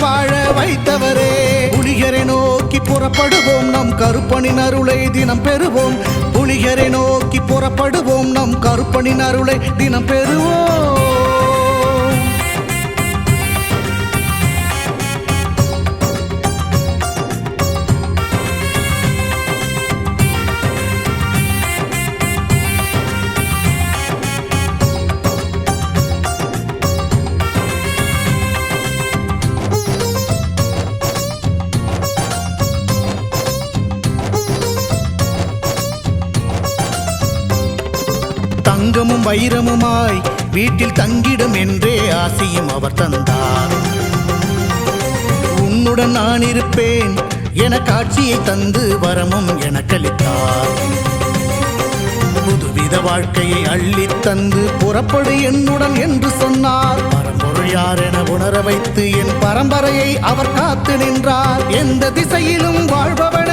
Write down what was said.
வாழ வைத்தவரே. புலிகரை நோக்கி புறப்படுவோம், நம் கருப்பனின் அருளை தினம் பெறுவோம். புலிகரை நோக்கி புறப்படுவோம், நம் கருப்பனின் அருளை தினம் பெறுவோம். தங்கமும் வைரமுமாய் வீட்டில் தங்கிடும் என்றே ஆசையும் அவர் தந்தார். உன்னுடன் நான் இருப்பேன் என காட்சியை தந்து வரமும் எனக்களித்தார். புதுவித வாழ்க்கையை அள்ளித் தந்து புறப்படு என்னுடன் என்று சொன்னார். பரம்பொருள் யார் என உணர வைத்து என் பரம்பரையை அவர் காத்து நின்றார். எந்த திசையிலும் வாழ்பவன்